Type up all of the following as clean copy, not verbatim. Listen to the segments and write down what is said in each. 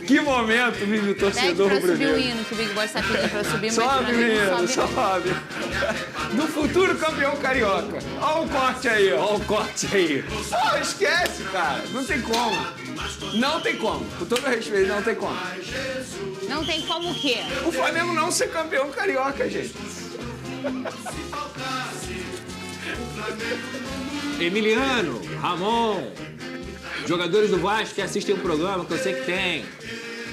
Que momento vive o torcedor Pede pra subir o rubro-negro. hino que o Big Boss tá pedindo pra subir, mas Sobe, não menino, sobe. sobe. Do futuro campeão carioca. Olha o corte aí, olha o corte aí. Oh, esquece, cara. Não tem como. Não tem como. Com todo respeito, não tem como. Não tem como o quê? O Flamengo não ser campeão carioca, gente. Emiliano, Ramon, jogadores do Vasco que assistem o programa, que eu sei que tem.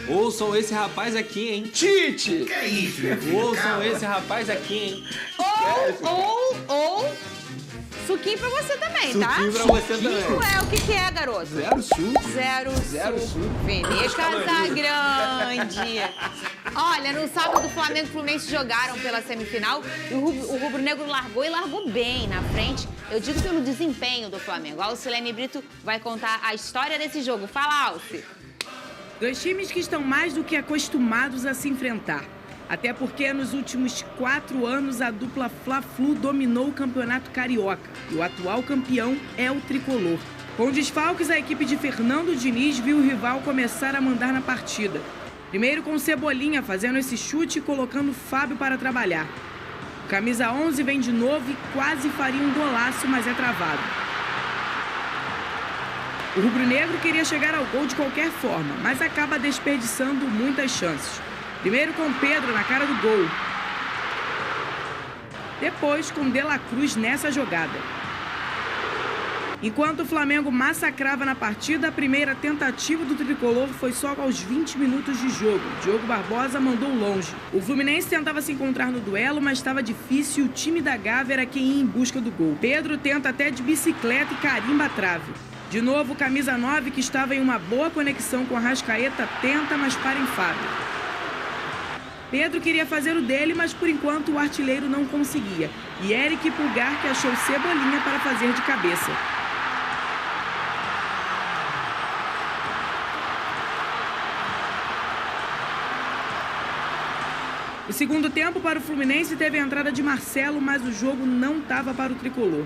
Ouçam esse rapaz aqui, hein? Tite! Que é isso, meu filho? Ouçam Calma. esse rapaz aqui, hein? Ou suquinho pra você também, tá? Suquinho pra você também. Suquinho é o que é, garoto? Zero suco. Zero suco. Vene Casagrande. Olha, no sábado o Flamengo e o Fluminense jogaram pela semifinal e o rubro-negro largou e largou bem na frente. Eu digo pelo desempenho do Flamengo. A Alcilene Brito vai contar a história desse jogo. Fala, Alci. Dois times que estão mais do que acostumados a se enfrentar. Até porque nos últimos 4 anos a dupla Fla-Flu dominou o Campeonato Carioca. E o atual campeão é o Tricolor. Com desfalques, a equipe de Fernando Diniz viu o rival começar a mandar na partida. Primeiro com Cebolinha fazendo esse chute e colocando Fábio para trabalhar. O camisa 11 vem de novo e quase faria um golaço, mas é travado. O rubro-negro queria chegar ao gol de qualquer forma, mas acaba desperdiçando muitas chances. Primeiro com Pedro na cara do gol. Depois com De La Cruz nessa jogada. Enquanto o Flamengo massacrava na partida, a primeira tentativa do tricolor foi só aos 20 minutos de jogo. Diogo Barbosa mandou longe. O Fluminense tentava se encontrar no duelo, mas estava difícil e o time da Gávea era quem ia em busca do gol. Pedro tenta até de bicicleta e carimba a trave. De novo, o camisa 9, que estava em uma boa conexão com a Arrascaeta, tenta, mas para em Fábio. Pedro queria fazer o dele, mas por enquanto o artilheiro não conseguia. E Eric Pulgar que achou Cebolinha para fazer de cabeça. O segundo tempo para o Fluminense teve a entrada de Marcelo, mas o jogo não estava para o tricolor.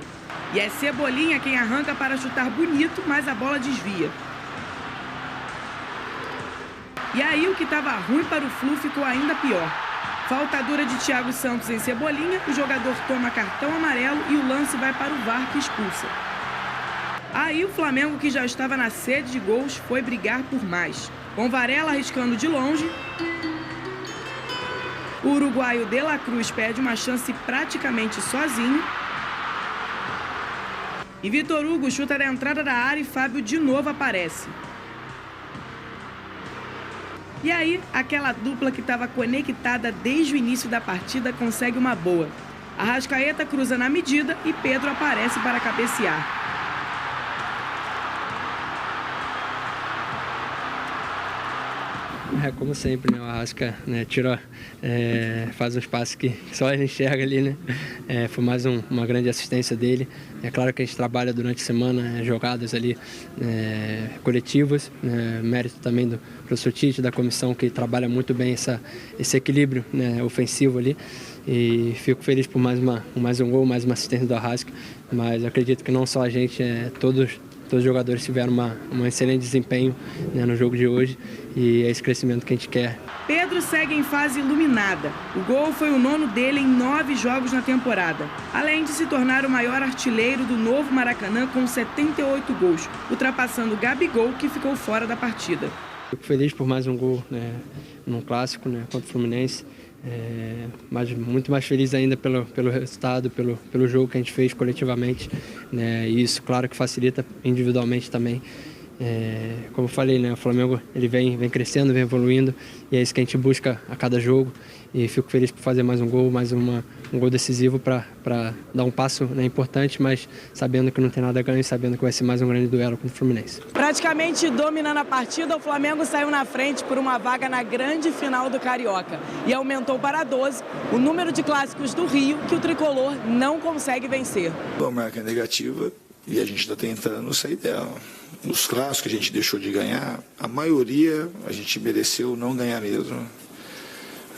E é Cebolinha quem arranca para chutar bonito, mas a bola desvia. E aí o que estava ruim para o Flu ficou ainda pior. Falta dura de Thiago Santos em Cebolinha, o jogador toma cartão amarelo e o lance vai para o VAR que expulsa. Aí o Flamengo, que já estava na sede de gols, foi brigar por mais. Com Varela arriscando de longe, o uruguaio De La Cruz perde uma chance praticamente sozinho. E Vitor Hugo chuta da entrada da área e Fábio de novo aparece. E aí, aquela dupla que estava conectada desde o início da partida consegue uma boa. Arrascaeta cruza na medida e Pedro aparece para cabecear. É, como sempre, né? O Arrasca, né, faz uns passes que só ele enxerga ali, né? Foi mais uma grande assistência dele. É claro que a gente trabalha durante a semana jogadas ali coletivas, mérito também do professor Tite, da comissão que trabalha muito bem esse equilíbrio, né, ofensivo ali. E fico feliz por mais um gol, mais uma assistência do Arrasca, mas acredito que não só a gente, todos os jogadores tiveram um excelente desempenho, né, no jogo de hoje e é esse crescimento que a gente quer. Pedro segue em fase iluminada. O gol foi o 9º dele em 9 jogos na temporada, além de se tornar o maior artilheiro do novo Maracanã com 78 gols, ultrapassando o Gabigol, que ficou fora da partida. Fico feliz por mais um gol, né, num clássico, né, contra o Fluminense. Mas muito mais feliz ainda pelo resultado, pelo jogo que a gente fez coletivamente, né, e isso, claro, que facilita individualmente também. Como eu falei, né, o Flamengo ele vem crescendo, vem evoluindo e é isso que a gente busca a cada jogo e fico feliz por fazer mais um gol, um gol decisivo para dar um passo, né, importante, mas sabendo que não tem nada a ganhar e sabendo que vai ser mais um grande duelo contra o Fluminense. Praticamente dominando a partida, o Flamengo saiu na frente por uma vaga na grande final do Carioca e aumentou para 12 o número de clássicos do Rio que o tricolor não consegue vencer. A marca é negativa e a gente está tentando sair dela. Os clássicos que a gente deixou de ganhar, a maioria a gente mereceu não ganhar mesmo.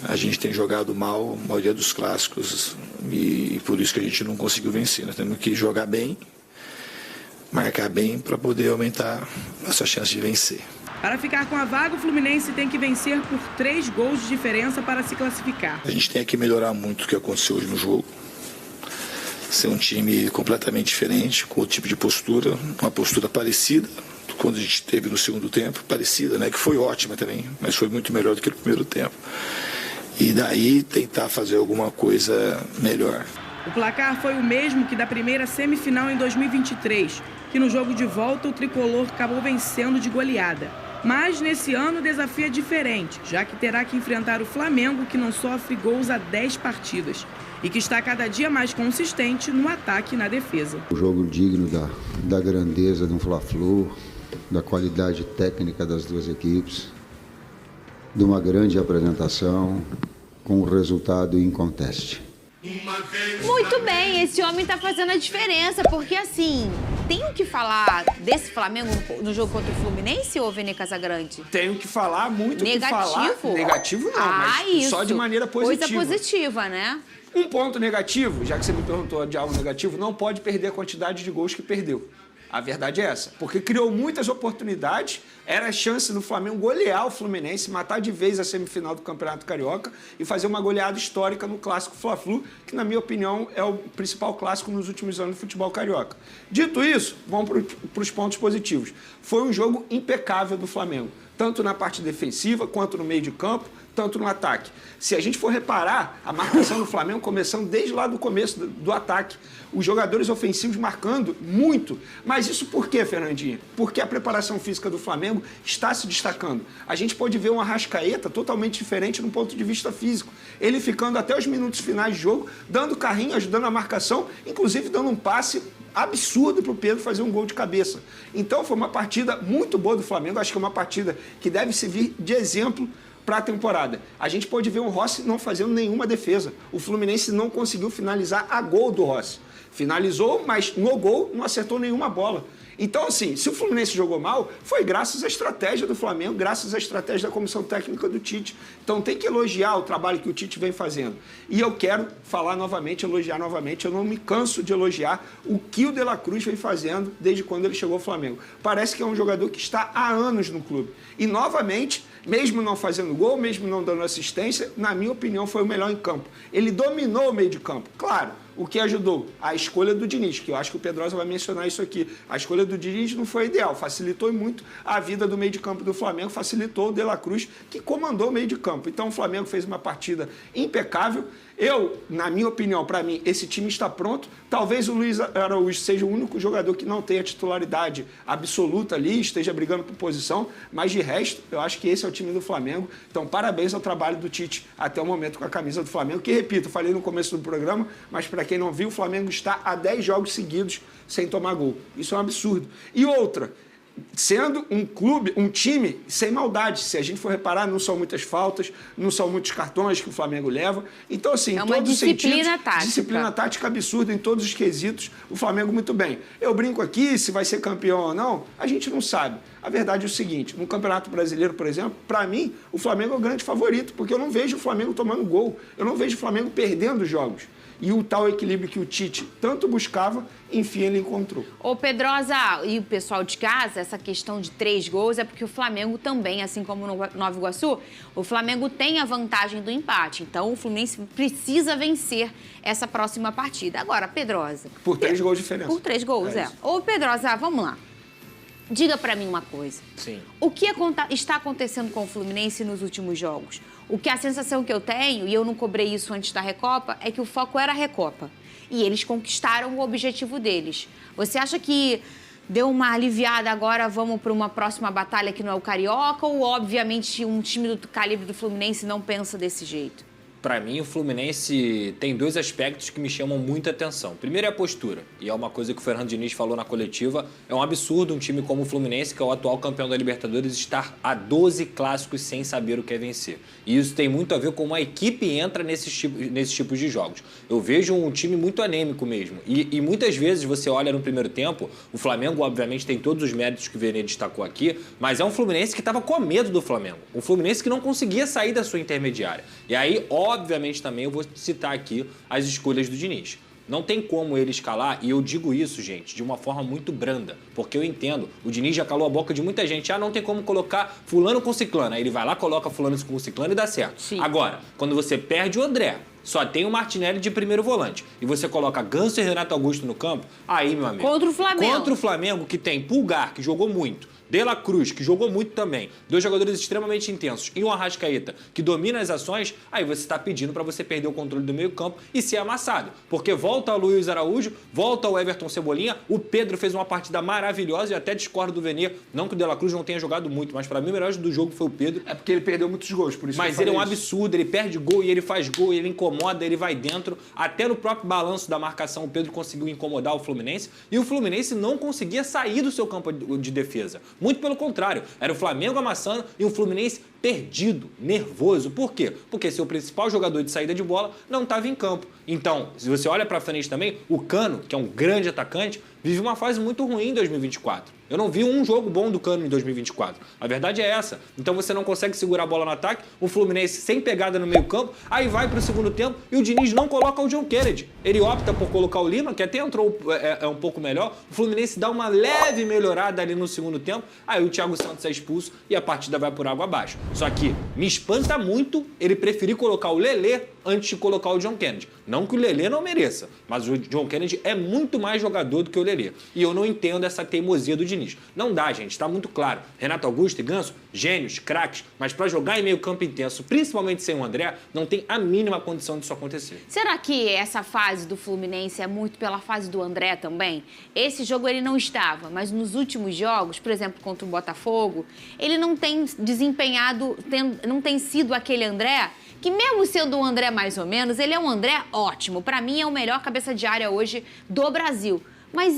A gente tem jogado mal a maioria dos clássicos e por isso que a gente não conseguiu vencer. Nós temos que jogar bem marcar bem para poder aumentar nossa chance de vencer. Para ficar com a vaga, o Fluminense tem que vencer por 3 gols de diferença para se classificar. A gente tem que melhorar muito o que aconteceu hoje no jogo. Ser um time completamente diferente, com outro tipo de postura, uma postura parecida quando a gente teve no segundo tempo, parecida, né? Que foi ótima também, mas foi muito melhor do que no primeiro tempo. E daí tentar fazer alguma coisa melhor. O placar foi o mesmo que da primeira semifinal em 2023, que no jogo de volta o tricolor acabou vencendo de goleada. Mas nesse ano o desafio é diferente, já que terá que enfrentar o Flamengo, que não sofre gols há 10 partidas e que está cada dia mais consistente no ataque e na defesa. Um jogo digno da grandeza de um Fla-Flu, da qualidade técnica das duas equipes, de uma grande apresentação, com um resultado inconteste. Muito bem, esse homem tá fazendo a diferença, porque assim, tenho que falar desse Flamengo no jogo contra o Fluminense, ou Vene Casagrande? Tenho que falar, muito Negativo? que falar. Negativo não, mas isso. só de maneira positiva. Coisa positiva, né? Um ponto negativo, já que você me perguntou de algo negativo, não pode perder a quantidade de gols que perdeu. A verdade é essa, porque criou muitas oportunidades, era a chance do Flamengo golear o Fluminense, matar de vez a semifinal do Campeonato Carioca e fazer uma goleada histórica no clássico Fla-Flu, que na minha opinião é o principal clássico nos últimos anos do futebol carioca. Dito isso, vamos para os pontos positivos. Foi um jogo impecável do Flamengo, tanto na parte defensiva quanto no meio de campo, tanto no ataque. Se a gente for reparar, a marcação do Flamengo começando desde lá do começo do ataque. Os jogadores ofensivos marcando muito. Mas isso por quê, Fernandinha? Porque a preparação física do Flamengo está se destacando. A gente pode ver um Arrascaeta totalmente diferente no ponto de vista físico. Ele ficando até os minutos finais de jogo, dando carrinho, ajudando a marcação, inclusive dando um passe absurdo para o Pedro fazer um gol de cabeça. Então foi uma partida muito boa do Flamengo. Acho que é uma partida que deve servir de exemplo para a temporada. A gente pode ver o Rossi não fazendo nenhuma defesa. O Fluminense não conseguiu finalizar a gol do Rossi. Finalizou, mas no gol não acertou nenhuma bola. Então, assim, se o Fluminense jogou mal, foi graças à estratégia do Flamengo, graças à estratégia da comissão técnica do Tite. Então, tem que elogiar o trabalho que o Tite vem fazendo. E eu quero falar novamente, elogiar novamente, eu não me canso de elogiar o que o De La Cruz vem fazendo desde quando ele chegou ao Flamengo. Parece que é um jogador que está há anos no clube. E, novamente, mesmo não fazendo gol, mesmo não dando assistência, na minha opinião, foi o melhor em campo. Ele dominou o meio de campo. Claro, o que ajudou? A escolha do Diniz, que eu acho que o Pedrosa vai mencionar isso aqui. A escolha do Diniz não foi ideal, facilitou muito a vida do meio de campo do Flamengo, facilitou o De La Cruz, que comandou o meio de campo. Então o Flamengo fez uma partida impecável. Eu, na minha opinião, para mim, esse time está pronto. Talvez o Luiz Araújo seja o único jogador que não tenha titularidade absoluta ali, esteja brigando por posição, mas de resto, eu acho que esse é o time do Flamengo. Então, parabéns ao trabalho do Tite até o momento com a camisa do Flamengo, que, repito, falei no começo do programa, mas para quem não viu, o Flamengo está há 10 jogos seguidos sem tomar gol. Isso é um absurdo. E outra, sendo um clube, um time sem maldade. Se a gente for reparar, não são muitas faltas, não são muitos cartões que o Flamengo leva. Então, assim, é uma disciplina tática. Disciplina tática absurda em todos os quesitos. O Flamengo muito bem. Eu brinco aqui, se vai ser campeão ou não, a gente não sabe. A verdade é o seguinte, no Campeonato Brasileiro, por exemplo, para mim, o Flamengo é o grande favorito, porque eu não vejo o Flamengo tomando gol. Eu não vejo o Flamengo perdendo jogos. E o tal equilíbrio que o Tite tanto buscava, enfim, ele encontrou. Ô Pedrosa, e o pessoal de casa, essa questão de 3 gols é porque o Flamengo também, assim como no Nova Iguaçu, o Flamengo tem a vantagem do empate. Então o Fluminense precisa vencer essa próxima partida. Agora, Pedrosa... Por 3 gols de diferença. Por 3 gols, é. Ô Pedrosa, vamos lá. Diga pra mim uma coisa. Sim. O que está acontecendo com o Fluminense nos últimos jogos? O que a sensação que eu tenho, e eu não cobrei isso antes da Recopa, é que o foco era a Recopa. E eles conquistaram o objetivo deles. Você acha que deu uma aliviada agora, vamos para uma próxima batalha que não é o Carioca? Ou, obviamente, um time do calibre do Fluminense não pensa desse jeito? Para mim, o Fluminense tem 2 aspectos que me chamam muita atenção. Primeiro é a postura, e é uma coisa que o Fernando Diniz falou na coletiva. É um absurdo um time como o Fluminense, que é o atual campeão da Libertadores, estar a 12 clássicos sem saber o que é vencer. E isso tem muito a ver com como a equipe entra nesses tipos de jogos. Eu vejo um time muito anêmico mesmo. E muitas vezes você olha no primeiro tempo, o Flamengo, obviamente, tem todos os méritos que o Vene destacou aqui, mas é um Fluminense que estava com medo do Flamengo. Um Fluminense que não conseguia sair da sua intermediária. E aí, obviamente, também eu vou citar aqui as escolhas do Diniz. Não tem como ele escalar, e eu digo isso, gente, de uma forma muito branda, porque eu entendo, o Diniz já calou a boca de muita gente, não tem como colocar fulano com ciclano, aí ele vai lá, coloca fulano com ciclano e dá certo. Sim. Agora, quando você perde o André, só tem o Martinelli de primeiro volante, e você coloca Ganso e Renato Augusto no campo, aí, meu amigo... Contra o Flamengo. Contra o Flamengo, que tem Pulgar, que jogou muito, De La Cruz, que jogou muito também, 2 jogadores extremamente intensos, e um Arrascaeta, que domina as ações, aí você está pedindo para você perder o controle do meio-campo e ser amassado. Porque volta o Luiz Araújo, volta o Everton Cebolinha, o Pedro fez uma partida maravilhosa e até discordo do Venier, não que o De La Cruz não tenha jogado muito, mas para mim o melhor do jogo foi o Pedro. É porque ele perdeu muitos gols, por isso Mas que eu ele é um falei isso. absurdo, ele perde gol e ele faz gol, e ele incomoda, ele vai dentro. Até no próprio balanço da marcação, o Pedro conseguiu incomodar o Fluminense e o Fluminense não conseguia sair do seu campo de defesa. Muito pelo contrário, era o Flamengo amassando e o Fluminense perdido, nervoso. Por quê? Porque seu principal jogador de saída de bola não estava em campo. Então, se você olha para frente também, o Cano, que é um grande atacante, vive uma fase muito ruim em 2024. Eu não vi um jogo bom do Cano em 2024. A verdade é essa. Então você não consegue segurar a bola no ataque, o Fluminense sem pegada no meio-campo, aí vai para o segundo tempo e o Diniz não coloca o John Kennedy. Ele opta por colocar o Lima, que até entrou um pouco melhor. O Fluminense dá uma leve melhorada ali no segundo tempo, aí o Thiago Santos é expulso e a partida vai por água abaixo. Só que me espanta muito ele preferir colocar o Lelê antes de colocar o John Kennedy. Não que o Lelê não mereça, mas o John Kennedy é muito mais jogador do que o Lelê. E eu não entendo essa teimosia do Diniz. Não dá, gente, está muito claro. Renato Augusto e Ganso, gênios, craques, mas para jogar em meio campo intenso, principalmente sem o André, não tem a mínima condição disso acontecer. Será que essa fase do Fluminense é muito pela fase do André também? Esse jogo ele não estava, mas nos últimos jogos, por exemplo, contra o Botafogo, ele não tem desempenhado, não tem sido aquele André que, mesmo sendo um André mais ou menos, ele é um André ótimo. Para mim, é o melhor cabeça de área hoje do Brasil. Mas